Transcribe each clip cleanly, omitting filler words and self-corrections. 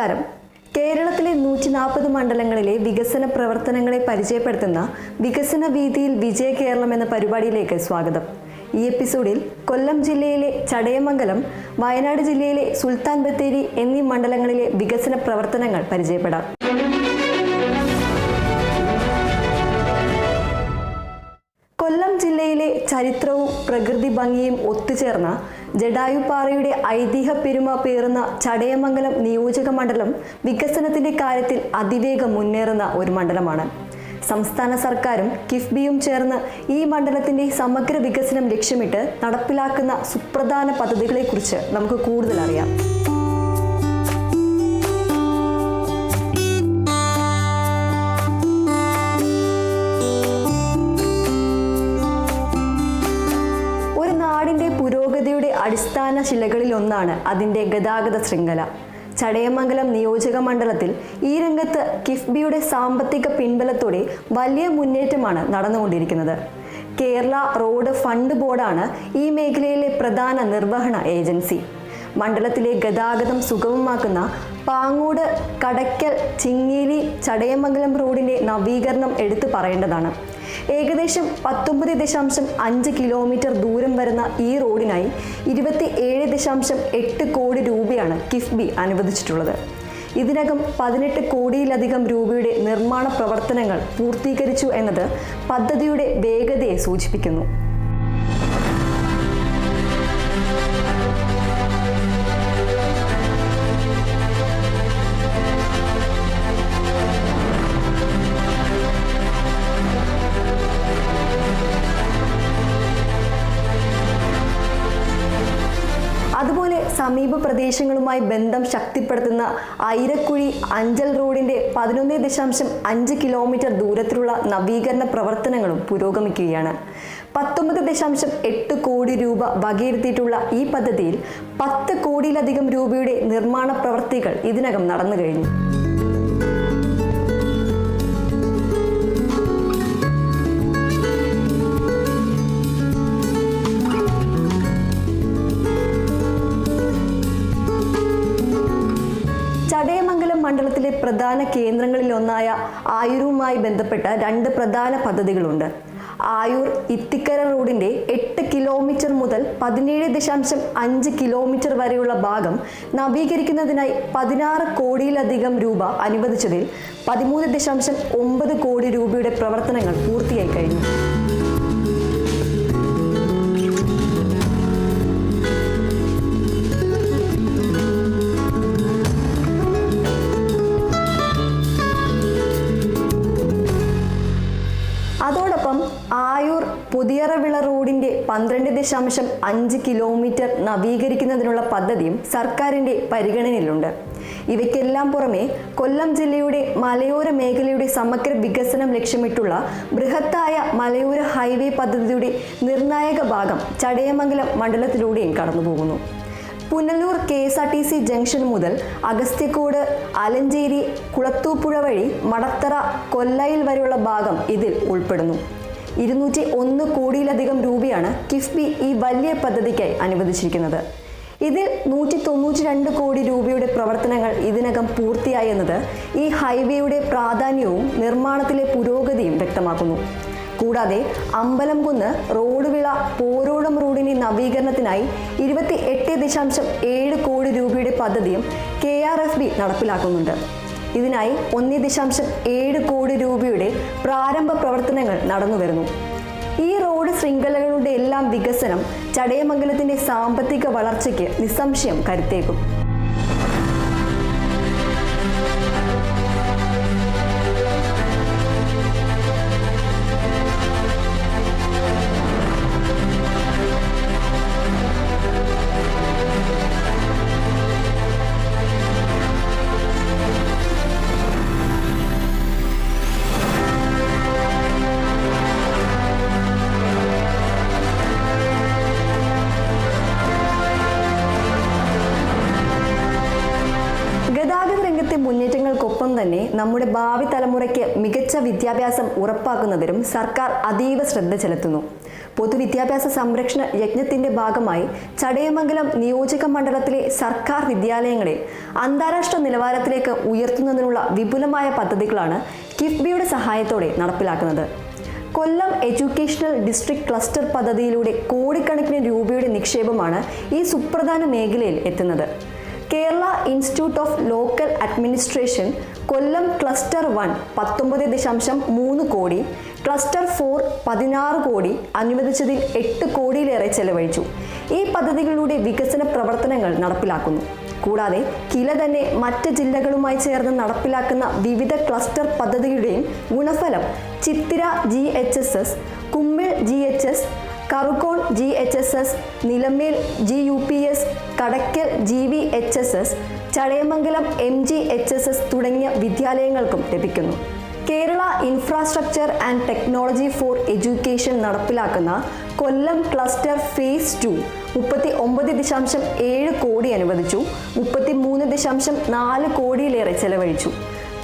നമസ്കാരം. കേരളത്തിലെ 140 മണ്ഡലങ്ങളിലെ വികസന പ്രവർത്തനങ്ങളെ പരിചയപ്പെടുത്തുന്ന വികസന വീതിയിൽ വിജയ കേരളം എന്ന പരിപാടിയിലേക്ക് സ്വാഗതം. ഈ എപ്പിസോഡിൽ കൊല്ലം ജില്ലയിലെ ചടയമംഗലം, വയനാട് ജില്ലയിലെ സുൽത്താൻ ബത്തേരി എന്നീ മണ്ഡലങ്ങളിലെ വികസന പ്രവർത്തനങ്ങൾ പരിചയപ്പെടാം. കൊല്ലം ജില്ലയിലെ ചരിത്രവും പ്രകൃതി ഭംഗിയും ഒത്തുചേർന്ന ജടായുപ്പാറയുടെ ഐതിഹ്യ പെരുമ പേറുന്ന ചടയമംഗലം നിയോജക മണ്ഡലം വികസനത്തിന്റെ കാര്യത്തിൽ അതിവേഗം മുന്നേറുന്ന ഒരു മണ്ഡലമാണ്. സംസ്ഥാന സർക്കാരും കിഫ്ബിയും ചേർന്ന് ഈ മണ്ഡലത്തിന്റെ സമഗ്ര വികസനം ലക്ഷ്യമിട്ട് നടപ്പിലാക്കുന്ന സുപ്രധാന പദ്ധതികളെക്കുറിച്ച് നമുക്ക് കൂടുതൽ അറിയാം. പുരോഗതിയുടെ അടിസ്ഥാന ശിലകളിൽ ഒന്നാണ് അതിൻ്റെ ഗതാഗത ശൃംഖല. ചടയമംഗലം നിയോജക മണ്ഡലത്തിൽ ഈ രംഗത്ത് കിഫ്ബിയുടെ സാമ്പത്തിക പിൻബലത്തോടെ വലിയ മുന്നേറ്റമാണ് നടന്നുകൊണ്ടിരിക്കുന്നത്. കേരള റോഡ് ഫണ്ട് ബോർഡാണ് ഈ മേഖലയിലെ പ്രധാന നിർവഹണ ഏജൻസി. മണ്ഡലത്തിലെ ഗതാഗതം സുഗമമാക്കുന്ന പാങ്ങോട്, കടയ്ക്കൽ, ചിങ്ങേലി, ചടയമംഗലം റോഡിന്റെ നവീകരണം എടുത്തു പറയേണ്ടതാണ്. ഏകദേശം 19.5 കിലോമീറ്റർ ദൂരം വരുന്ന ഈ റോഡിനായി 27.8 കോടി രൂപയാണ് കിഫ്ബി അനുവദിച്ചിട്ടുള്ളത്. ഇതിനകം 18 കോടിയിലധികം രൂപയുടെ നിർമ്മാണ പ്രവർത്തനങ്ങൾ പൂർത്തീകരിച്ചു എന്നത് പദ്ധതിയുടെ വേഗതയെ സൂചിപ്പിക്കുന്നു. അതുപോലെ സമീപ പ്രദേശങ്ങളുമായി ബന്ധം ശക്തിപ്പെടുത്തുന്ന ഐരക്കുഴി അഞ്ചൽ റോഡിന്റെ 11.5 കിലോമീറ്റർ ദൂരത്തിലുള്ള നവീകരണ പ്രവർത്തനങ്ങളും പുരോഗമിക്കുകയാണ്. 19.8 കോടി രൂപ വകയിരുത്തിയിട്ടുള്ള ഈ പദ്ധതിയിൽ 10 കോടിയിലധികം രൂപയുടെ നിർമ്മാണ പ്രവൃത്തികൾ ഇതിനകം നടന്നു കഴിഞ്ഞു. ചടയമംഗലം മണ്ഡലത്തിലെ പ്രധാന കേന്ദ്രങ്ങളിലൊന്നായ ആയൂരുമായി ബന്ധപ്പെട്ട 2 പ്രധാന പദ്ധതികളുണ്ട്. ആയൂർ ഇത്തിക്കര റോഡിന്റെ 8 കിലോമീറ്റർ മുതൽ 17.5 കിലോമീറ്റർ വരെയുള്ള ഭാഗം നവീകരിക്കുന്നതിനായി 16 കോടിയിലധികം രൂപ അനുവദിച്ചതിൽ 13.9 കോടി രൂപയുടെ പ്രവർത്തനങ്ങൾ പൂർത്തിയായി കഴിഞ്ഞു. അതോടൊപ്പം ആയൂർ പുതിയറവിള റോഡിന്റെ 12.5 കിലോമീറ്റർ നവീകരിക്കുന്നതിനുള്ള പദ്ധതിയും സർക്കാരിന്റെ പരിഗണനയിലുണ്ട്. ഇവയ്ക്കെല്ലാം പുറമെ കൊല്ലം ജില്ലയുടെ മലയോര മേഖലയുടെ സമഗ്ര വികസനം ലക്ഷ്യമിട്ടുള്ള ബൃഹത്തായ മലയോര ഹൈവേ പദ്ധതിയുടെ നിർണായക ഭാഗം ചടയമംഗലം മണ്ഡലത്തിലൂടെയും കടന്നുപോകുന്നു. പുനലൂർ KSRTC ജംഗ്ഷൻ മുതൽ അഗസ്ത്യക്കോട്, അലഞ്ചേരി, കുളത്തൂപ്പുഴ വഴി മടത്തറ, കൊല്ലയിൽ വരെയുള്ള ഭാഗം ഇതിൽ ഉൾപ്പെടുന്നു. 201 കോടിയിലധികം രൂപയാണ് കിഫ്ബി ഈ വലിയ പദ്ധതിക്കായി അനുവദിച്ചിരിക്കുന്നത്. ഇതിൽ 192 കോടി രൂപയുടെ പ്രവർത്തനങ്ങൾ ഇതിനകം പൂർത്തിയായെന്നത് ഈ ഹൈവേയുടെ പ്രാധാന്യവും നിർമ്മാണത്തിലെ പുരോഗതിയും വ്യക്തമാക്കുന്നു. കൂടാതെ അമ്പലംകുന്ന്, റോഡുവിള, പോരോളം റോഡിന്റെ നവീകരണത്തിനായി 28.7 കോടി രൂപയുടെ പദ്ധതിയും KRFB നടപ്പിലാക്കുന്നുണ്ട്. ഇതിനായി 1.7 കോടി രൂപയുടെ പ്രാരംഭ പ്രവർത്തനങ്ങൾ നടന്നുവരുന്നു. ഈ റോഡ് ശൃംഖലകളുടെ എല്ലാം വികസനം ചടയമംഗലത്തിന്റെ സാമ്പത്തിക വളർച്ചയ്ക്ക് നിസ്സംശയം കരുത്തേക്കും. മുന്നേറ്റങ്ങൾക്കൊപ്പം തന്നെ നമ്മുടെ ഭാവി തലമുറയ്ക്ക് മികച്ച വിദ്യാഭ്യാസം ഉറപ്പാക്കുന്നതിലും സർക്കാർ അതീവ ശ്രദ്ധ ചെലുത്തുന്നു. പൊതുവിദ്യാഭ്യാസ സംരക്ഷണ യജ്ഞത്തിന്റെ ഭാഗമായി ചടയമംഗലം നിയോജക മണ്ഡലത്തിലെ സർക്കാർ വിദ്യാലയങ്ങളെ അന്താരാഷ്ട്ര നിലവാരത്തിലേക്ക് ഉയർത്തുന്നതിനുള്ള വിപുലമായ പദ്ധതികളാണ് കിഫ്ബിയുടെ സഹായത്തോടെ നടപ്പിലാക്കുന്നത്. കൊല്ലം എഡ്യൂക്കേഷണൽ ഡിസ്ട്രിക്ട് ക്ലസ്റ്റർ പദ്ധതിയിലൂടെ കോടിക്കണക്കിന് രൂപയുടെ നിക്ഷേപമാണ് ഈ സുപ്രധാന മേഖലയിൽ എത്തുന്നത്. Kerala institute of local administration Kollam cluster 1 19.3 കോടി, ക്ലസ്റ്റർ 4 16 കോടി അനുവദിച്ചതിൽ 8 കോടിയിലേറെ ചെലവഴിച്ചു. ഈ പദ്ധതികളിലൂടെ വികസന പ്രവർത്തനങ്ങൾ നടപ്പിലാക്കുന്നു. കൂടാതെ കില തന്നെ മറ്റ് ജില്ലകളുമായി ചേർന്ന് നടപ്പിലാക്കുന്ന വിവിധ ക്ലസ്റ്റർ പദ്ധതിയുടെയും ഗുണഫലം ചിത്തിര GHSS, Kummil GHS, കറുകോൺ GHSS, Nilamel GUPS, Kadakkal GVHSS, Chadayamangalam MGHSS തുടങ്ങിയ വിദ്യാലയങ്ങൾക്കും ലഭിക്കുന്നു. Kerala infrastructure and technology for education നടപ്പിലാക്കുന്ന കൊല്ലം ക്ലസ്റ്റർ ഫേസ് 2 39.7 കോടി അനുവദിച്ചു, 33.4 കോടിയിലേറെ ചെലവഴിച്ചു.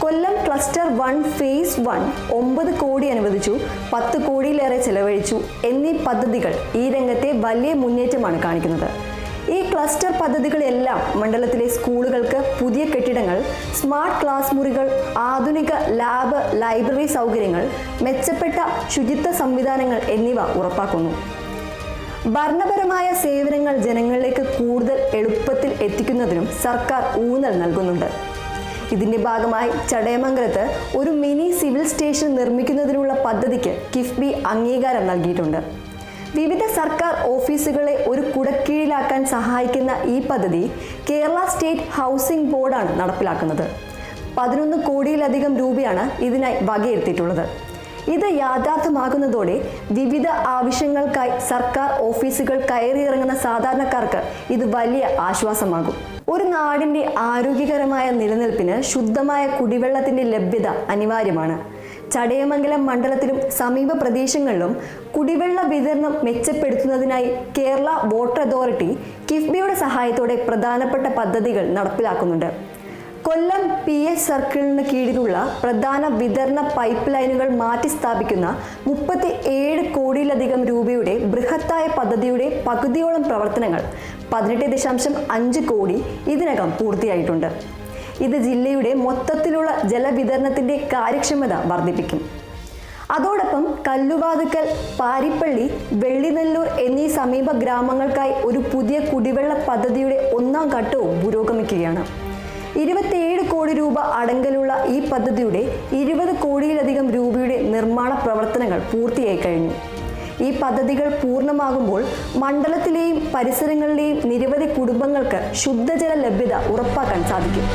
കൊല്ലം ക്ലസ്റ്റർ 1 ഫേസ് 1 9 കോടി അനുവദിച്ചു, 10 കോടിയിലേറെ ചെലവഴിച്ചു എന്നീ പദ്ധതികൾ ഈ രംഗത്തെ വലിയ മുന്നേറ്റമാണ് കാണിക്കുന്നത്. ഈ ക്ലസ്റ്റർ പദ്ധതികളെല്ലാം മണ്ഡലത്തിലെ സ്കൂളുകൾക്ക് പുതിയ കെട്ടിടങ്ങൾ, സ്മാർട്ട് ക്ലാസ് മുറികൾ, ആധുനിക ലാബ്, ലൈബ്രറി സൗകര്യങ്ങൾ, മെച്ചപ്പെട്ട ശുചിത്വ സംവിധാനങ്ങൾ എന്നിവ ഉറപ്പാക്കുന്നു. ഭരണപരമായ സേവനങ്ങൾ ജനങ്ങളിലേക്ക് കൂടുതൽ എളുപ്പത്തിൽ എത്തിക്കുന്നതിനും സർക്കാർ ഊന്നൽ നൽകുന്നുണ്ട്. ഇതിന്റെ ഭാഗമായി ചടയമംഗലത്ത് ഒരു മിനി സിവിൽ സ്റ്റേഷൻ നിർമ്മിക്കുന്നതിനുള്ള പദ്ധതിക്ക് കിഫ്ബി അംഗീകാരം നൽകിയിട്ടുണ്ട്. വിവിധ സർക്കാർ ഓഫീസുകളെ ഒരു കുടക്കീഴിലാക്കാൻ സഹായിക്കുന്ന ഈ പദ്ധതി കേരള സ്റ്റേറ്റ് ഹൗസിംഗ് ബോർഡാണ് നടപ്പിലാക്കുന്നത്. 11 കോടിയിലധികം രൂപയാണ് ഇതിനായി വകയിരുത്തിയിട്ടുള്ളത്. ഇത് യാഥാർത്ഥ്യമാകുന്നതോടെ വിവിധ ആവശ്യങ്ങൾക്കായി സർക്കാർ ഓഫീസുകൾ കയറിയിറങ്ങുന്ന സാധാരണക്കാർക്ക് ഇത് വലിയ ആശ്വാസമാകും. ഒരു നാടിന്റെ ആരോഗ്യകരമായ നിലനിൽപ്പിന് ശുദ്ധമായ കുടിവെള്ളത്തിന്റെ ലഭ്യത അനിവാര്യമാണ്. ചടയമംഗലം മണ്ഡലത്തിലും സമീപ പ്രദേശങ്ങളിലും കുടിവെള്ള വിതരണം മെച്ചപ്പെടുത്തുന്നതിനായി കേരള വാട്ടർ അതോറിറ്റി കിഫ്ബിയുടെ സഹായത്തോടെ പ്രധാനപ്പെട്ട പദ്ധതികൾ നടപ്പിലാക്കുന്നുണ്ട്. കൊല്ലം PS സർക്കിളിന് കീഴിലുള്ള പ്രധാന വിതരണ പൈപ്പ് ലൈനുകൾ മാറ്റി സ്ഥാപിക്കുന്ന 37 കോടിയിലധികം രൂപയുടെ ബൃഹത്തായ പദ്ധതിയുടെ പകുതിയോളം പ്രവർത്തനങ്ങൾ 18.5 കോടി ഇതിനകം പൂർത്തിയായിട്ടുണ്ട്. ഇത് ജില്ലയുടെ മൊത്തത്തിലുള്ള ജലവിതരണത്തിന്റെ കാര്യക്ഷമത വർദ്ധിപ്പിക്കും. അതോടൊപ്പം കല്ലുവാതുക്കൽ, പാരിപ്പള്ളി, വെള്ളിനെല്ലൂർ എന്നീ സമീപ ഗ്രാമങ്ങൾക്കായി ഒരു പുതിയ കുടിവെള്ള പദ്ധതിയുടെ 1ാം ഘട്ടവും പുരോഗമിക്കുകയാണ്. 27 കോടി രൂപ അടങ്കലുള്ള ഈ പദ്ധതിയുടെ 20 കോടിയിലധികം രൂപയുടെ നിർമ്മാണ പ്രവർത്തനങ്ങൾ പൂർത്തിയായി കഴിഞ്ഞു. ഈ പദ്ധതികൾ പൂർണ്ണമാകുമ്പോൾ മണ്ഡലത്തിലെയും പരിസരങ്ങളിലെയും നിരവധി കുടുംബങ്ങൾക്ക് ശുദ്ധജല ലഭ്യത ഉറപ്പാക്കാൻ സാധിക്കും.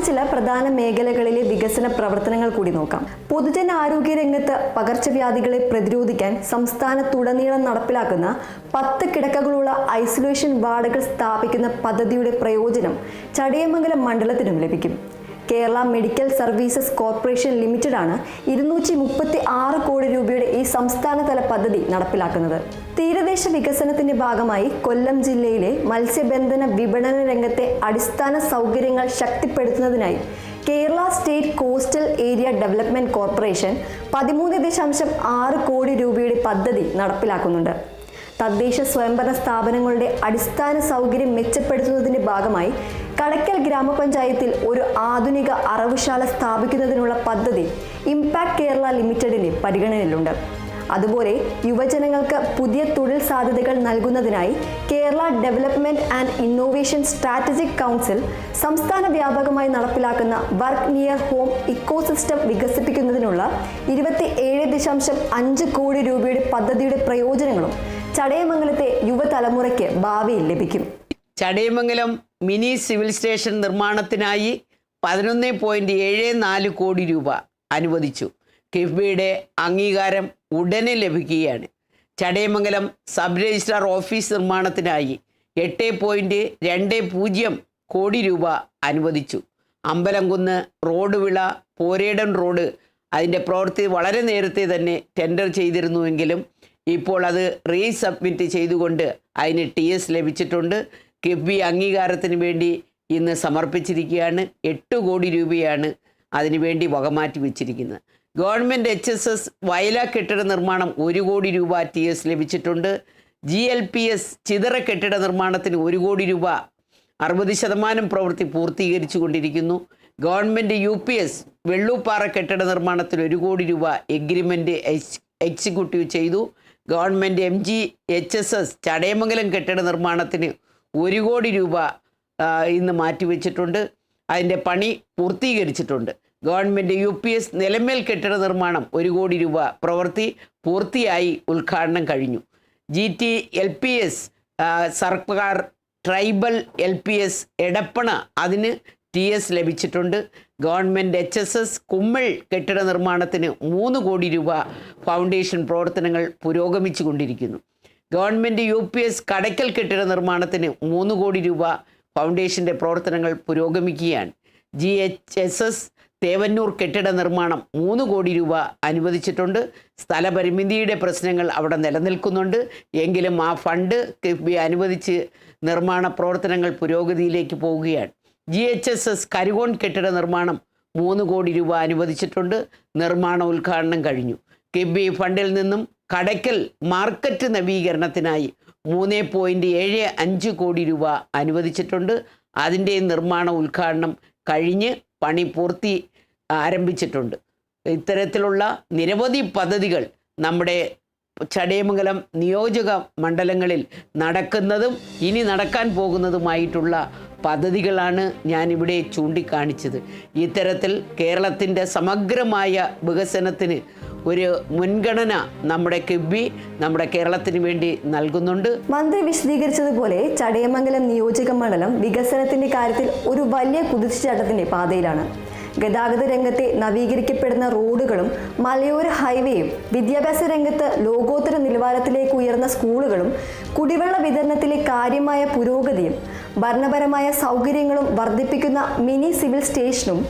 ചില പ്രധാന മേഖലകളിലെ വികസന പ്രവർത്തനങ്ങൾ കൂടി നോക്കാം. പൊതുജനാരോഗ്യ രംഗത്ത് പകർച്ചവ്യാധികളെ പ്രതിരോധിക്കാൻ സംസ്ഥാനത്തുടനീളം നടപ്പിലാക്കുന്ന 10 കിടക്കകളുള്ള ഐസൊലേഷൻ വാർഡുകൾ സ്ഥാപിക്കുന്ന പദ്ധതിയുടെ പ്രയോജനം ചടയമംഗലം മണ്ഡലത്തിനും ലഭിക്കും. കേരള മെഡിക്കൽ സർവീസസ് കോർപ്പറേഷൻ ലിമിറ്റഡാണ് 236 കോടി രൂപയുടെ ഈ സംസ്ഥാനതല പദ്ധതി നടപ്പിലാക്കുന്നത്. തീരദേശ വികസനത്തിന്റെ ഭാഗമായി കൊല്ലം ജില്ലയിലെ മത്സ്യബന്ധന വിപണന രംഗത്തെ അടിസ്ഥാന സൗകര്യങ്ങൾ ശക്തിപ്പെടുത്തുന്നതിനായി Kerala state coastal area development corporation 13.6 കോടി രൂപയുടെ പദ്ധതി നടപ്പിലാക്കുന്നുണ്ട്. തദ്ദേശ സ്വയംഭരണ സ്ഥാപനങ്ങളുടെ അടിസ്ഥാന സൗകര്യം മെച്ചപ്പെടുത്തുന്നതിന്റെ ഭാഗമായി കടയ്ക്കൽ ഗ്രാമപഞ്ചായത്തിൽ ഒരു ആധുനിക അറവുശാല സ്ഥാപിക്കുന്നതിനുള്ള പദ്ധതി ഇംപാക്ട് കേരള ലിമിറ്റഡിന്റെ പരിഗണനയിലുണ്ട്. അതുപോലെ യുവജനങ്ങൾക്ക് പുതിയ തൊഴിൽ സാധ്യതകൾ നൽകുന്നതിനായി Kerala development and innovation strategic council സംസ്ഥാന വ്യാപകമായി നടപ്പിലാക്കുന്ന വർക്ക് നിയർ ഹോം ഇക്കോസിസ്റ്റം വികസിപ്പിക്കുന്നതിനുള്ള 27.5 കോടി രൂപയുടെ പദ്ധതിയുടെ പ്രയോജനങ്ങളും ചടയമംഗലത്തെ യുവതലമുറയ്ക്ക് ഭാവിയിൽ ലഭിക്കും. ചടയമംഗലം മിനി സിവിൽ സ്റ്റേഷൻ നിർമ്മാണത്തിനായി 11.74 കോടി രൂപ അനുവദിച്ചു. കിഫ്ബിയുടെ അംഗീകാരം ഉടനെ ലഭിക്കുകയാണ്. ചടയമംഗലം സബ് രജിസ്ട്രാർ ഓഫീസ് നിർമ്മാണത്തിനായി 8.20 കോടി രൂപ അനുവദിച്ചു. അമ്പലംകുന്ന് റോഡ് വിള പോരേടൻ റോഡ് അതിൻ്റെ പ്രവൃത്തി വളരെ നേരത്തെ തന്നെ ടെൻഡർ ചെയ്തിരുന്നുവെങ്കിലും ഇപ്പോൾ അത് റീസബ്മിറ്റ് ചെയ്തുകൊണ്ട് അതിന് TS ലഭിച്ചിട്ടുണ്ട്. കിഫ്ബി അംഗീകാരത്തിന് വേണ്ടി ഇന്ന് സമർപ്പിച്ചിരിക്കുകയാണ്. 8 കോടി രൂപയാണ് അതിനുവേണ്ടി വകമാറ്റി വെച്ചിരിക്കുന്നത്. ഗവൺമെൻറ് HSS വയല കെട്ടിട നിർമ്മാണം 1 കോടി രൂപ TS ലഭിച്ചിട്ടുണ്ട്. GLPS ചിതറ കെട്ടിട നിർമ്മാണത്തിന് 1 കോടി രൂപ 60% പ്രവൃത്തി പൂർത്തീകരിച്ചു കൊണ്ടിരിക്കുന്നു. ഗവൺമെൻറ് UPS വെള്ളൂപ്പാറ കെട്ടിട നിർമ്മാണത്തിന് 1 കോടി രൂപ എഗ്രിമെൻ്റ് എക്സിക്യൂട്ടീവ് ചെയ്തു. ഗവൺമെൻറ് MGHSS ചടയമംഗലം കെട്ടിട നിർമ്മാണത്തിന് 1 കോടി രൂപ ഇന്ന് മാറ്റിവെച്ചിട്ടുണ്ട്. അതിൻ്റെ പണി പൂർത്തീകരിച്ചിട്ടുണ്ട്. ഗവൺമെൻറ് UPS നിലമേൽ കെട്ടിട നിർമ്മാണം 1 കോടി രൂപ പ്രവൃത്തി പൂർത്തിയായി ഉദ്ഘാടനം കഴിഞ്ഞു. GTLPS സർക്കാർ ട്രൈബൽ LPS എടപ്പണ അതിന് TS ലഭിച്ചിട്ടുണ്ട്. ഗവൺമെൻറ് HSS കുമ്മൾ കെട്ടിട നിർമ്മാണത്തിന് 3 കോടി രൂപ ഫൗണ്ടേഷൻ പ്രവർത്തനങ്ങൾ പുരോഗമിച്ചു കൊണ്ടിരിക്കുന്നു. ഗവൺമെൻറ് UPS കടയ്ക്കൽ കെട്ടിട നിർമ്മാണത്തിന് 3 കോടി രൂപ ഫൗണ്ടേഷൻ്റെ പ്രവർത്തനങ്ങൾ പുരോഗമിക്കുകയാണ്. GHSS തേവന്നൂർ കെട്ടിട നിർമ്മാണം 3 കോടി രൂപ അനുവദിച്ചിട്ടുണ്ട്. സ്ഥലപരിമിതിയുടെ പ്രശ്നങ്ങൾ അവിടെ നിലനിൽക്കുന്നുണ്ട്. എങ്കിലും ആ ഫണ്ട് കിഫ്ബി അനുവദിച്ച് നിർമ്മാണ പ്രവർത്തനങ്ങൾ പുരോഗതിയിലേക്ക് പോവുകയാണ്. GHSS കരുകോൺ കെട്ടിട നിർമ്മാണം 3 കോടി രൂപ അനുവദിച്ചിട്ടുണ്ട്. നിർമ്മാണ ഉദ്ഘാടനം കഴിഞ്ഞു. കിഫ്ബി ഫണ്ടിൽ നിന്നും കടയ്ക്കൽ മാർക്കറ്റ് നവീകരണത്തിനായി 3.75 കോടി രൂപ അനുവദിച്ചിട്ടുണ്ട്. അതിൻ്റെ നിർമ്മാണ ഉദ്ഘാടനം കഴിഞ്ഞ് പണി പൂർത്തി ആരംഭിച്ചിട്ടുണ്ട്. ഇത്തരത്തിലുള്ള നിരവധി പദ്ധതികൾ നമ്മുടെ ചടയമംഗലം നിയോജക മണ്ഡലങ്ങളിൽ നടക്കുന്നതും ഇനി നടക്കാൻ പോകുന്നതുമായിട്ടുള്ള പദ്ധതികളാണ് ഞാനിവിടെ ചൂണ്ടിക്കാണിച്ചത്. ഇത്തരത്തിൽ കേരളത്തിൻ്റെ സമഗ്രമായ വികസനത്തിന് ഒരു മുൻഗണന നമ്മുടെ കിഫ്ബി നമ്മുടെ കേരളത്തിന് വേണ്ടി നൽകുന്നുണ്ട്. മന്ത്രി വിശദീകരിച്ചതുപോലെ ചടയമംഗലം നിയോജക മണ്ഡലം വികസനത്തിന്റെ കാര്യത്തിൽ ഒരു വലിയ കുതിച്ചുചാട്ടത്തിന്റെ പാതയിലാണ്. ഗതാഗത രംഗത്തെ നവീകരിക്കപ്പെടുന്ന റോഡുകളും മലയോര ഹൈവേയും, വിദ്യാഭ്യാസ രംഗത്ത് ലോകോത്തര നിലവാരത്തിലേക്ക് ഉയർന്ന സ്കൂളുകളും, കുടിവെള്ള വിതരണത്തിലെ കാര്യമായ പുരോഗതിയും, ഭരണപരമായ സൗകര്യങ്ങളും വർദ്ധിപ്പിക്കുന്ന മിനി സിവിൽ സ്റ്റേഷനും,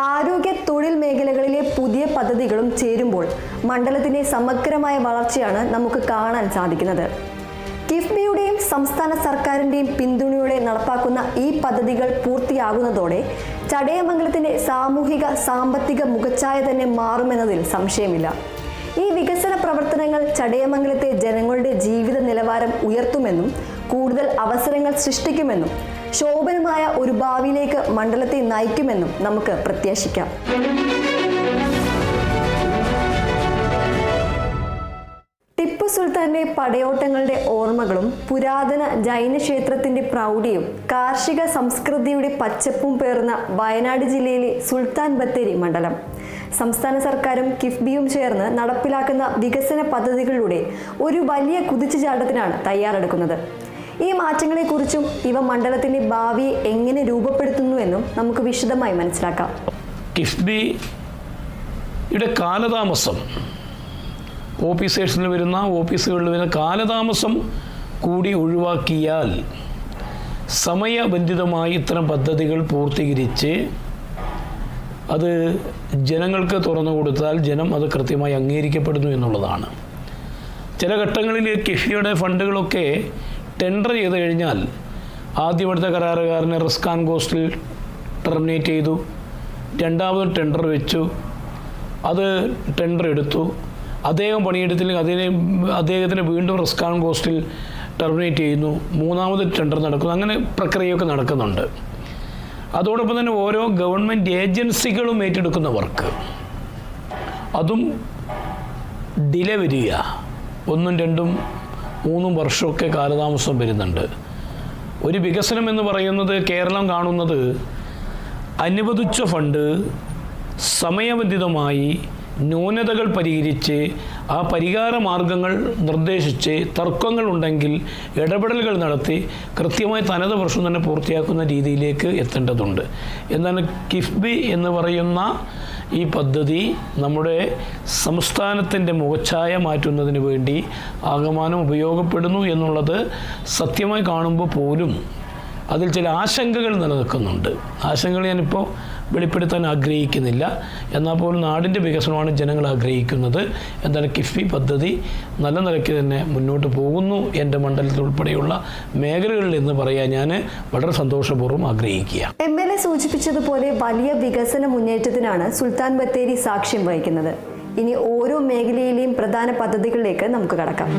ആരോഗ്യ തൊഴിൽ മേഖലകളിലെ പുതിയ പദ്ധതികളും ചേരുമ്പോൾ മണ്ഡലത്തിന്റെ സമഗ്രമായ വളർച്ചയാണ് നമുക്ക് കാണാൻ സാധിക്കുന്നത്. കിഫ്ബിയുടെയും സംസ്ഥാന സർക്കാരിൻ്റെയും പിന്തുണയോടെ നടപ്പാക്കുന്ന ഈ പദ്ധതികൾ പൂർത്തിയാകുന്നതോടെ ചടയമംഗലത്തിന്റെ സാമൂഹിക സാമ്പത്തിക മുഖച്ഛായ തന്നെ മാറുമെന്നതിൽ സംശയമില്ല. ഈ വികസന പ്രവർത്തനങ്ങൾ ചടയമംഗലത്തെ ജനങ്ങളുടെ ജീവിത നിലവാരം ഉയർത്തുമെന്നും കൂടുതൽ അവസരങ്ങൾ സൃഷ്ടിക്കുമെന്നും ശോഭനമായ ഒരു ഭാവിയിലേക്ക് മണ്ഡലത്തെ നയിക്കുമെന്നും നമുക്ക് പ്രത്യാശിക്കാം. ടിപ്പു സുൽത്താന്റെ പടയോട്ടങ്ങളുടെ ഓർമ്മകളും പുരാതന ജൈന ക്ഷേത്രത്തിന്റെ പ്രൗഢിയും കാർഷിക സംസ്കൃതിയുടെ പച്ചപ്പും പേർന്ന വയനാട് ജില്ലയിലെ സുൽത്താൻ ബത്തേരി മണ്ഡലം സംസ്ഥാന സർക്കാരും കിഫ്ബിയും ചേർന്ന് നടപ്പിലാക്കുന്ന വികസന പദ്ധതികളിലൂടെ ഒരു വലിയ കുതിച്ചുചാട്ടത്തിനാണ് തയ്യാറെടുക്കുന്നത്. ഈ മാറ്റങ്ങളെക്കുറിച്ചും ഇവ മണ്ഡലത്തിന്റെ ഭാവിയെ എങ്ങനെ രൂപപ്പെടുത്തുന്നുവെന്നും നമുക്ക് വിശദമായി മനസ്സിലാക്കാം. കിഫ്ബിയുടെ കാലതാമസം, ഓഫീസേഴ്സിന് വരുന്ന ഓഫീസുകളിൽ വരുന്ന കാലതാമസം കൂടി ഒഴിവാക്കിയാൽ സമയബന്ധിതമായി ഇത്തരം പദ്ധതികൾ പൂർത്തീകരിച്ച് അത് ജനങ്ങൾക്ക് തുറന്നു കൊടുത്താൽ ജനം അത് കൃത്യമായി അംഗീകരിക്കപ്പെടുന്നു എന്നുള്ളതാണ്. ചില ഘട്ടങ്ങളിൽ കിഫ്ബിയുടെ ഫണ്ടുകളൊക്കെ ടെൻഡർ ചെയ്ത് കഴിഞ്ഞാൽ ആദ്യമെടുത്ത കരാറുകാരനെ റിസ്ക് ആൻഡ് കോസ്റ്റിൽ ടെർമിനേറ്റ് ചെയ്തു, രണ്ടാമത് ടെൻഡർ വെച്ചു, അത് ടെൻഡർ എടുത്തു, അദ്ദേഹം പണിയെടുത്തില്ലെങ്കിൽ അദ്ദേഹത്തിന് വീണ്ടും റിസ്ക് ആൻഡ് കോസ്റ്റിൽ ടെർമിനേറ്റ് ചെയ്യുന്നു, മൂന്നാമത് ടെൻഡർ നടക്കുന്നു. അങ്ങനെ പ്രക്രിയയൊക്കെ നടക്കുന്നുണ്ട്. അതോടൊപ്പം തന്നെ ഓരോ ഗവൺമെൻറ് ഏജൻസികളും ഏറ്റെടുക്കുന്ന വർക്ക് അതും ഡിലേ വരിക, 1, 2, 3 വർഷമൊക്കെ കാലതാമസം വരുന്നുണ്ട്. ഒരു വികസനം എന്ന് പറയുന്നത് കേരളം കാണുന്നത് അനുവദിച്ച ഫണ്ട് സമയബന്ധിതമായി ന്യൂനതകൾ പരിഹരിച്ച് ആ പരിഹാര മാർഗങ്ങൾ നിർദ്ദേശിച്ച് തർക്കങ്ങളുണ്ടെങ്കിൽ ഇടപെടലുകൾ നടത്തി കൃത്യമായി തനത് പ്രശ്നം തന്നെ പൂർത്തിയാക്കുന്ന രീതിയിലേക്ക് എത്തേണ്ടതുണ്ട്. എന്നാൽ കിഫ്ബി എന്ന് പറയുന്ന ഈ പദ്ധതി നമ്മുടെ സംസ്ഥാനത്തിൻ്റെ മുഖച്ഛായ മാറ്റുന്നതിന് വേണ്ടി ആകമാനം ഉപയോഗപ്പെടുന്നു എന്നുള്ളത് സത്യമായി കാണുമ്പോൾ പോലും അതിൽ ചില ആശങ്കകൾ നിലനിൽക്കുന്നുണ്ട്. ആശങ്കകൾ ഞാനിപ്പോൾ വെളിപ്പെടുത്താൻ ആഗ്രഹിക്കുന്നില്ല. എന്നാൽ പോലും നാടിൻ്റെ വികസനമാണ് ജനങ്ങൾ ആഗ്രഹിക്കുന്നത്. എന്താണ് കിഫ്ബി പദ്ധതി നല്ല നിലയ്ക്ക് തന്നെ മുന്നോട്ട് പോകുന്നു എൻ്റെ മണ്ഡലത്തിൽ ഉൾപ്പെടെയുള്ള മേഖലകളിൽ എന്ന് പറയാൻ ഞാൻ വളരെ സന്തോഷപൂർവ്വം ആഗ്രഹിക്കുക. MLA സൂചിപ്പിച്ചതുപോലെ വലിയ വികസന മുന്നേറ്റത്തിനാണ് സുൽത്താൻ ബത്തേരി സാക്ഷ്യം വഹിക്കുന്നത്. ഇനി ഓരോ മേഖലയിലെയും പ്രധാന പദ്ധതികളിലേക്ക് നമുക്ക് കടക്കാം.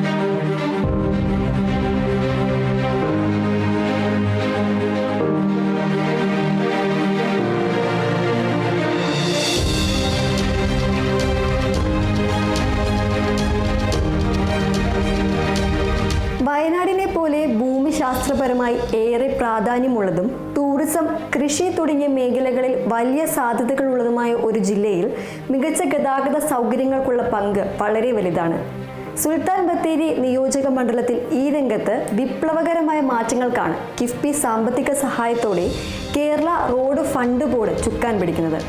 വയനാടിനെ പോലെ ഭൂമിശാസ്ത്രപരമായി ഏറെ പ്രാധാന്യമുള്ളതും ടൂറിസം, കൃഷി തുടങ്ങിയ മേഖലകളിൽ വലിയ സാധ്യതകളുള്ളതുമായ ഒരു ജില്ലയിൽ മികച്ച ഗതാഗത സൗകര്യങ്ങൾക്കുള്ള പങ്ക് വളരെ വലുതാണ്. സുൽത്താൻ ബത്തേരി നിയോജക മണ്ഡലത്തിൽ ഈ രംഗത്ത് വിപ്ലവകരമായ മാറ്റങ്ങൾക്കാണ് കിഫ്ബി സാമ്പത്തിക സഹായത്തോടെ കേരള റോഡ് ഫണ്ട് ബോർഡ് ചുക്കാൻ പിടിക്കുന്നത്.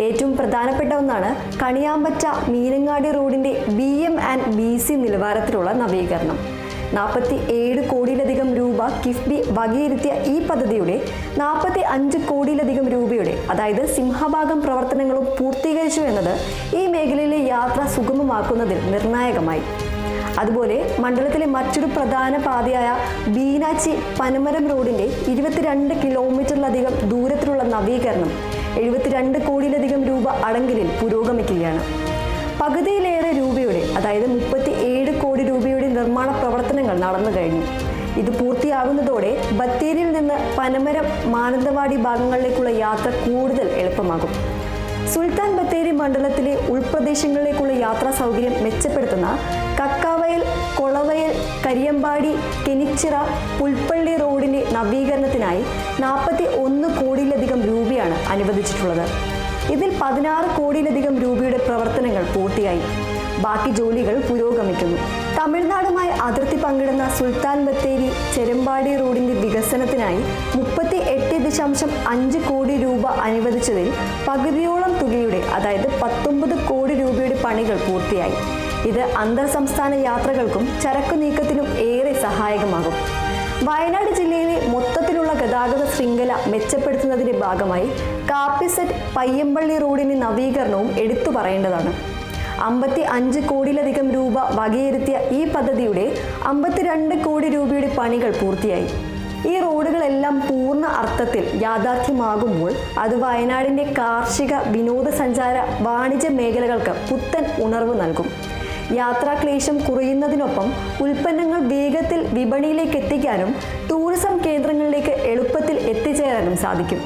ഏറ്റവും പ്രധാനപ്പെട്ട ഒന്നാണ് കണിയാമ്പറ്റ മീനങ്ങാടി റോഡിന്റെ BM&BC നിലവാരത്തിലുള്ള നവീകരണം. 47 കോടിയിലധികം രൂപ കിഫ്ബി വകയിരുത്തിയ ഈ പദ്ധതിയുടെ 45 കോടിയിലധികം രൂപയുടെ അതായത് സിംഹഭാഗം പ്രവർത്തനങ്ങളും പൂർത്തീകരിച്ചു എന്നത് ഈ മേഖലയിലെ യാത്ര സുഗമമാക്കുന്നതിൽ നിർണായകമായി. അതുപോലെ മണ്ഡലത്തിലെ മറ്റൊരു പ്രധാന പാതയായ ബീനാച്ചി പനമരം റോഡിന്റെ 22 കിലോമീറ്ററിലധികം ദൂരത്തിലുള്ള നവീകരണം 72 കോടിയിലധികം രൂപ അടങ്കലിൽ പുരോഗമിക്കുകയാണ്. പകുതിയിലേറെ രൂപയുടെ അതായത് 37 കോടി രൂപയുടെ നിർമ്മാണ പ്രവർത്തനങ്ങൾ നടന്നു കഴിഞ്ഞു. ഇത് പൂർത്തിയാകുന്നതോടെ ബത്തേരിയിൽ നിന്ന് പനമരം, മാനന്തവാടി ഭാഗങ്ങളിലേക്കുള്ള യാത്ര കൂടുതൽ എളുപ്പമാകും. സുൽത്താൻ ബത്തേരി മണ്ഡലത്തിലെ ഉൾപ്രദേശങ്ങളിലേക്കുള്ള യാത്രാ സൗകര്യം മെച്ചപ്പെടുത്തുന്ന കക്കാവയൽ, കൊളവയൽ, കരിയമ്പാടി, കെനിച്ചിറ, പുൽപ്പള്ളി റോഡിന്റെ നവീകരണത്തിനായി 41 കോടിയിലധികം രൂപയാണ് അനുവദിച്ചിട്ടുള്ളത്. ഇതിൽ 16 കോടിയിലധികം രൂപയുടെ പ്രവർത്തനങ്ങൾ പൂർത്തിയായി. ബാക്കി ജോലികൾ പുരോഗമിക്കുന്നു. തമിഴ്നാടുമായി അതിർത്തി പങ്കിടുന്ന സുൽത്താൻ ബത്തേരി ചെരമ്പാടി റോഡിന്റെ വികസനത്തിനായി 38.5 കോടി രൂപ അനുവദിച്ചതിൽ പകുതിയോളം തുകയുടെ അതായത് 19 കോടി രൂപയുടെ പണികൾ പൂർത്തിയായി. ഇത് അന്തർ സംസ്ഥാന യാത്രകൾക്കും ചരക്കു നീക്കത്തിനും ഏറെ സഹായകമാകും. വയനാട് ജില്ലയിലെ മൊത്തത്തിലുള്ള ഗതാഗത ശൃംഖല മെച്ചപ്പെടുത്തുന്നതിന്റെ ഭാഗമായി കാപ്പിസെറ്റ് പയ്യമ്പള്ളി റോഡിന്റെ നവീകരണവും എടുത്തു പറയേണ്ടതാണ്. 55 കോടിയിലധികം രൂപ വകയിരുത്തിയ ഈ പദ്ധതിയുടെ 52 കോടി രൂപയുടെ പണികൾ പൂർത്തിയായി. ഈ റോഡുകളെല്ലാം പൂർണ്ണ അർത്ഥത്തിൽ യാഥാർത്ഥ്യമാകുമ്പോൾ അത് വയനാടിന്റെ കാർഷിക, വിനോദസഞ്ചാര, വാണിജ്യ മേഖലകൾക്ക് പുത്തൻ ഉണർവ് നൽകും. യാത്രാക്ലേശം കുറയുന്നതിനൊപ്പം ഉൽപ്പന്നങ്ങൾ വേഗത്തിൽ വിപണിയിലേക്ക് എത്തിക്കാനും ടൂറിസം കേന്ദ്രങ്ങളിലേക്ക് എളുപ്പത്തിൽ എത്തിച്ചേരാനും സാധിക്കും.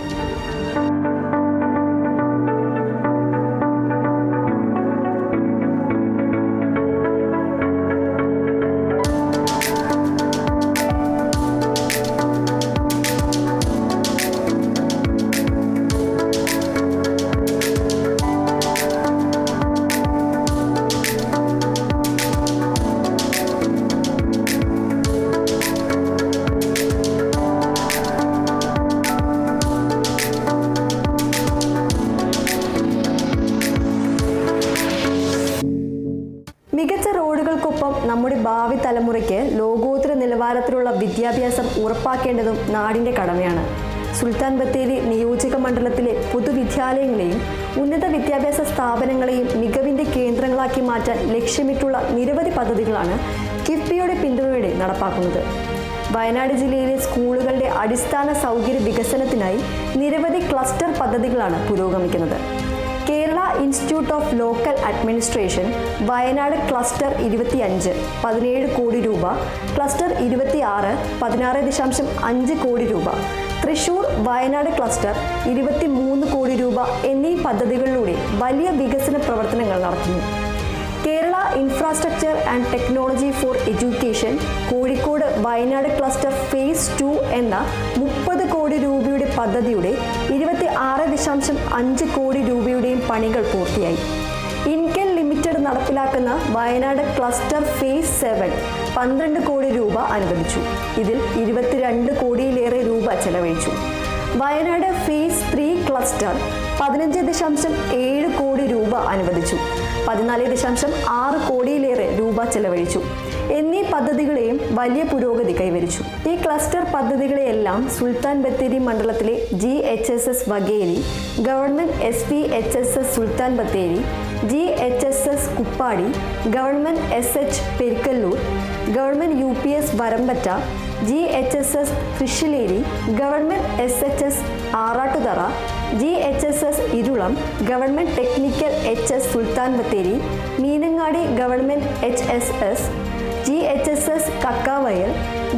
മികച്ച റോഡുകൾക്കൊപ്പം നമ്മുടെ ഭാവി തലമുറയ്ക്ക് ലോകോത്തര നിലവാരത്തിലുള്ള വിദ്യാഭ്യാസം ഉറപ്പാക്കേണ്ടതും നാടിൻ്റെ കടമയാണ്. സുൽത്താൻ ബത്തേരി നിയോജക മണ്ഡലത്തിലെ പൊതുവിദ്യാലയങ്ങളെയും ഉന്നത വിദ്യാഭ്യാസ സ്ഥാപനങ്ങളെയും മികവിൻ്റെ കേന്ദ്രങ്ങളാക്കി മാറ്റാൻ ലക്ഷ്യമിട്ടുള്ള നിരവധി പദ്ധതികളാണ് കിഫ്ബിയുടെ പിന്തുണയോടെ നടപ്പാക്കുന്നത്. വയനാട് ജില്ലയിലെ സ്കൂളുകളുടെ അടിസ്ഥാന സൗകര്യ വികസനത്തിനായി നിരവധി ക്ലസ്റ്റർ പദ്ധതികളാണ് പുരോഗമിക്കുന്നത്. Kerala institute of local administration Wayanad cluster 25 17 കോടി രൂപ, ക്ലസ്റ്റർ 26 16.5 കോടി രൂപ, തൃശൂർ വയനാട് ക്ലസ്റ്റർ 23 കോടി രൂപ എന്നീ പദ്ധതികളിലൂടെ വലിയ വികസന പ്രവർത്തനങ്ങൾ നടത്തുന്നു. Kerala infrastructure and technology for education Kozhikode Wayanad cluster phase 2 എന്ന 30 കോടി രൂപയുടെ പദ്ധതിയുടെ 26.5 കോടി രൂപയുടെയും പണികൾ പൂർത്തിയായി. ഇൻകെ നടപ്പിലാക്കുന്ന വയനാട് ക്ലസ്റ്റർ ഫേസ് 7 12 കോടി രൂപ അനുവദിച്ചു. ഇതിൽ 22 കോടിയിലേറെ രൂപ ചെലവഴിച്ചു. വയനാട് ഫേസ് 3 ക്ലസ്റ്റർ 15.7 കോടി രൂപ അനുവദിച്ചു. 14.6 കോടിയിലേറെ രൂപ ചെലവഴിച്ചു. എന്നീ പദ്ധതികളെയും വലിയ പുരോഗതി കൈവരിച്ചു. ഈ ക്ലസ്റ്റർ പദ്ധതികളെയെല്ലാം സുൽത്താൻ ബത്തേരി മണ്ഡലത്തിലെ GHSS Vakeri, government SPHSS Sultan Bathery, GHSS Kuppadi, government SH Perikkallur, government UPS Varambetta, GHSS Thrissilery, government SHS Arattuthara, GHSS Irulam, government technical HS Sultan Bathery, Meenangadi government HSS, GHSS Kakkavayal,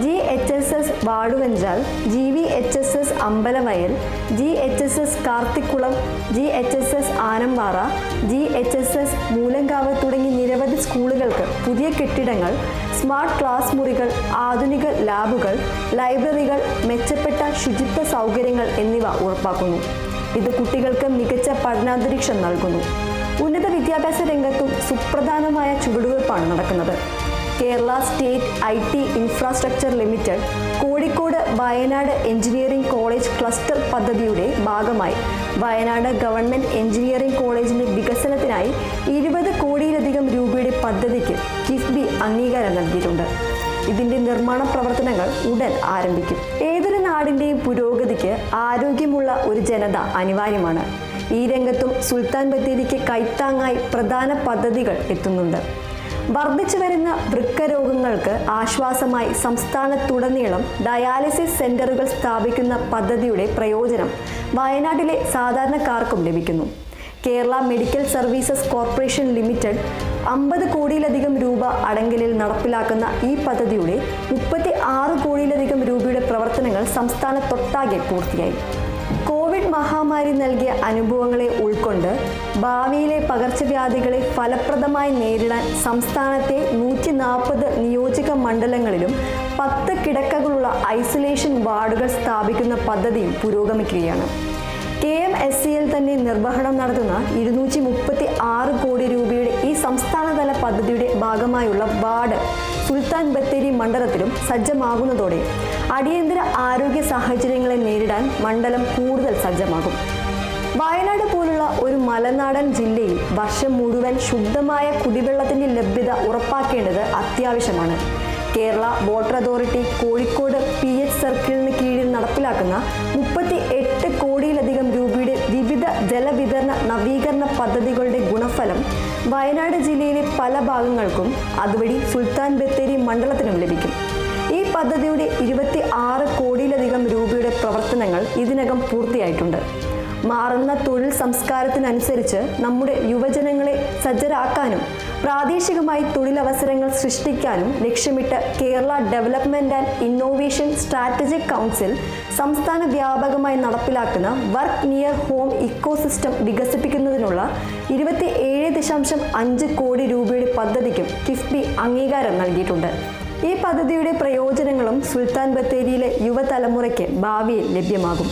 GHSS Vaduvanchal, GVHSS Ambalavayal, GHSS Karthikulam, GHSS Anappara, GHSS Moolankavu തുടങ്ങി നിരവധി സ്കൂളുകൾക്ക് പുതിയ കെട്ടിടങ്ങൾ, സ്മാർട്ട് ക്ലാസ് മുറികൾ, ആധുനിക ലാബുകൾ, ലൈബ്രറികൾ, മെച്ചപ്പെട്ട ശുചിത്വ സൗകര്യങ്ങൾ എന്നിവ ഉറപ്പാക്കുന്നു. ഇത് കുട്ടികൾക്ക് മികച്ച പഠനാന്തരീക്ഷം നൽകുന്നു. ഉന്നത വിദ്യാഭ്യാസ രംഗത്തും സുപ്രധാനമായ ചുവടുവയ്പ്പാണ് നടക്കുന്നത്. Kerala state IT infrastructure limited Kozhikode Wayanad engineering college cluster പദ്ധതിയുടെ ഭാഗമായി വയനാട് ഗവൺമെന്റ് എഞ്ചിനീയറിംഗ് കോളേജിന്റെ വികസനത്തിനായി 20 കോടിയിലധികം രൂപയുടെ പദ്ധതിക്ക് കിഫ്ബി അംഗീകാരം നൽകിയിട്ടുണ്ട്. ഇതിന്റെ നിർമ്മാണ പ്രവർത്തനങ്ങൾ ഉടൻ ആരംഭിക്കും. ഏതൊരു നാടിന്റെയും പുരോഗതിക്ക് ആരോഗ്യമുള്ള ഒരു ജനത അനിവാര്യമാണ്. ഈ രംഗത്തും സുൽത്താൻ ബത്തേരിക്ക് കൈത്താങ്ങായി പ്രധാന പദ്ധതികൾ എത്തുന്നുണ്ട്. വർദ്ധിച്ചു വരുന്ന വൃക്കരോഗങ്ങൾക്ക് ആശ്വാസമായി സംസ്ഥാനത്തുടനീളം ഡയാലിസിസ് സെന്ററുകൾ സ്ഥാപിക്കുന്ന പദ്ധതിയുടെ പ്രയോജനം വയനാട്ടിലെ സാധാരണക്കാർക്കും ലഭിക്കുന്നു. Kerala medical services corporation limited 50 കോടിയിലധികം രൂപ അടങ്കലിൽ നടപ്പിലാക്കുന്ന ഈ പദ്ധതിയുടെ 36 കോടിയിലധികം രൂപയുടെ പ്രവർത്തനങ്ങൾ സംസ്ഥാനത്തൊട്ടാകെ പൂർത്തിയായി. കോവിഡ് മഹാമാരി നൽകിയ അനുഭവങ്ങളെ ഉൾക്കൊണ്ട് ഭാവിയിലെ പകർച്ചവ്യാധികളെ ഫലപ്രദമായി നേരിടാൻ സംസ്ഥാനത്തെ 140 നിയോജക മണ്ഡലങ്ങളിലും 10 കിടക്കകളുള്ള ഐസൊലേഷൻ വാർഡുകൾ സ്ഥാപിക്കുന്ന പദ്ധതിയും പുരോഗമിക്കുകയാണ്. KMSCL തന്നെ നിർവഹണം നടത്തുന്ന 236 കോടി രൂപയുടെ ഈ സംസ്ഥാനതല പദ്ധതിയുടെ ഭാഗമായുള്ള വാർഡ് സുൽത്താൻ ബത്തേരി മണ്ഡലത്തിലും സജ്ജമാകുന്നതോടെ അടിയന്തര ആരോഗ്യ സാഹചര്യങ്ങളെ നേരിടാൻ മണ്ഡലം കൂടുതൽ സജ്ജമാകും. വയനാട് പോലുള്ള ഒരു മലനാടൻ ജില്ലയിൽ വർഷം മുഴുവൻ ശുദ്ധമായ കുടിവെള്ളത്തിന്റെ ലഭ്യത ഉറപ്പാക്കേണ്ടത് അത്യാവശ്യമാണ്. Kerala water authority Kozhikode PH സർക്കിളിന് കീഴിൽ നടപ്പിലാക്കുന്ന 38 കോടിയിലധികം രൂപയുടെ വിവിധ ജലവിതരണ നവീകരണ പദ്ധതികളുടെ ഗുണഫലം വയനാട് ജില്ലയിലെ പല ഭാഗങ്ങൾക്കും അതുവഴി സുൽത്താൻ ബത്തേരി മണ്ഡലത്തിനും ലഭിക്കും. ഈ പദ്ധതിയുടെ 26 കോടിയിലധികം രൂപയുടെ പ്രവർത്തനങ്ങൾ ഇതിനകം പൂർത്തിയായിട്ടുണ്ട്. മാറുന്ന തൊഴിൽ സംസ്കാരത്തിനനുസരിച്ച് നമ്മുടെ യുവജനങ്ങളെ സജ്ജരാക്കാനും പ്രാദേശികമായി തൊഴിലവസരങ്ങൾ സൃഷ്ടിക്കാനും ലക്ഷ്യമിട്ട് Kerala development and innovation strategic council സംസ്ഥാന വ്യാപകമായി നടപ്പിലാക്കുന്ന വർക്ക് നിയർ ഹോം ഇക്കോസിസ്റ്റം വികസിപ്പിക്കുന്നതിനുള്ള 27.5 കോടി രൂപയുടെ പദ്ധതിക്കും കിഫ്ബി അംഗീകാരം നൽകിയിട്ടുണ്ട്. ഈ പദ്ധതിയുടെ പ്രയോജനങ്ങളും സുൽത്താൻ ബത്തേരിയിലെ യുവതലമുറയ്ക്ക് ഭാവിയിൽ ലഭ്യമാകും.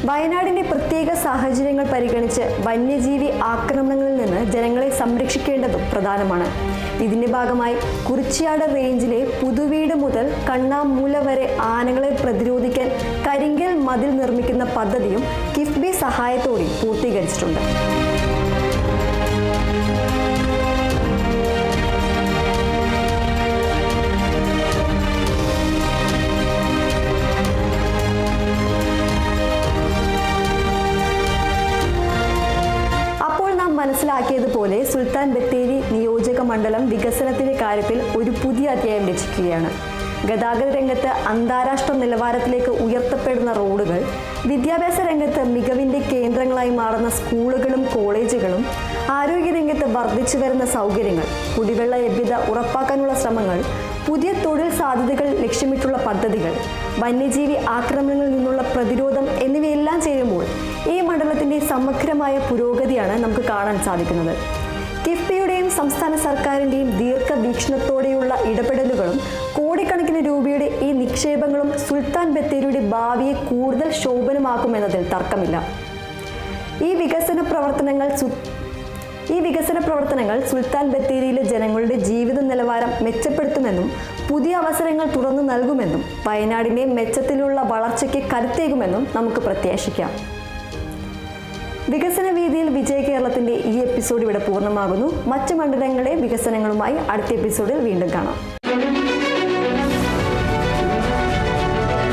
വയനാടിന്റെ പ്രത്യേക സാഹചര്യങ്ങൾ പരിഗണിച്ച് വന്യജീവി ആക്രമണങ്ങളിൽ നിന്ന് ജനങ്ങളെ സംരക്ഷിക്കേണ്ടതും പ്രധാനമാണ്. ഇതിന്റെ ഭാഗമായി കുറിച്യാട് റേഞ്ചിലെ പുതുവീട് മുതൽ കണ്ണാമൂല വരെ ആനകളെ പ്രതിരോധിക്കാൻ കരിങ്കൽ മതിൽ നിർമ്മിക്കുന്ന പദ്ധതിയും കിഫ്ബി സഹായത്തോടെ പൂർത്തീകരിച്ചിട്ടുണ്ട്. മനസ്സിലാക്കിയതുപോലെ സുൽത്താൻ ബത്തേരി നിയോജക മണ്ഡലം വികസനത്തിന്റെ കാര്യത്തിൽ ഒരു പുതിയ അധ്യായം രചിക്കുകയാണ്. ഗതാഗത രംഗത്ത് അന്താരാഷ്ട്ര നിലവാരത്തിലേക്ക് ഉയർത്തപ്പെടുന്ന റോഡുകൾ, വിദ്യാഭ്യാസ രംഗത്ത് മികവിന്റെ കേന്ദ്രങ്ങളായി മാറുന്ന സ്കൂളുകളും കോളേജുകളും, ആരോഗ്യരംഗത്ത് വർദ്ധിച്ചു വരുന്ന സൗകര്യങ്ങൾ, കുടിവെള്ള ലഭ്യത ഉറപ്പാക്കാനുള്ള ശ്രമങ്ങൾ, പുതിയ തൊഴിൽ സാധ്യതകൾ ലക്ഷ്യമിട്ടുള്ള പദ്ധതികൾ, വന്യജീവി ആക്രമണങ്ങളിൽ നിന്നുള്ള പ്രതിരോധം എന്നിവയെല്ലാം ചേരുമ്പോൾ ഈ മണ്ഡലത്തിന്റെ സമഗ്രമായ പുരോഗതിയാണ് നമുക്ക് കാണാൻ സാധിക്കുന്നത്. കിഫ്ബിയുടെയും സംസ്ഥാന സർക്കാരിന്റെയും ദീർഘവീക്ഷണത്തോടെയുള്ള ഇടപെടലുകളും കോടിക്കണക്കിന് രൂപയുടെ ഈ നിക്ഷേപങ്ങളും സുൽത്താൻ ബത്തേരിയുടെ ഭാവിയെ കൂടുതൽ ശോഭനമാക്കുമെന്നതിൽ തർക്കമില്ല. ഈ വികസന പ്രവർത്തനങ്ങൾ ഈ വികസന പ്രവർത്തനങ്ങൾ സുൽത്താൻ ബത്തേരിയിലെ ജനങ്ങളുടെ ജീവിത നിലവാരം മെച്ചപ്പെടുത്തുമെന്നും പുതിയ അവസരങ്ങൾ തുറന്നു നൽകുമെന്നും വയനാടിന്റെ മെച്ചത്തിലുള്ള വളർച്ചയ്ക്ക് കരുത്തേകുമെന്നും നമുക്ക് പ്രത്യാശിക്കാം. വികസന വീതിയിൽ വിജയ കേരളത്തിന്റെ ഈ എപ്പിസോഡ് ഇവിടെ പൂർണ്ണമാകുന്നു. മറ്റ് മണ്ഡലങ്ങളിലെ വികസനങ്ങളുമായി അടുത്ത എപ്പിസോഡിൽ വീണ്ടും കാണാം.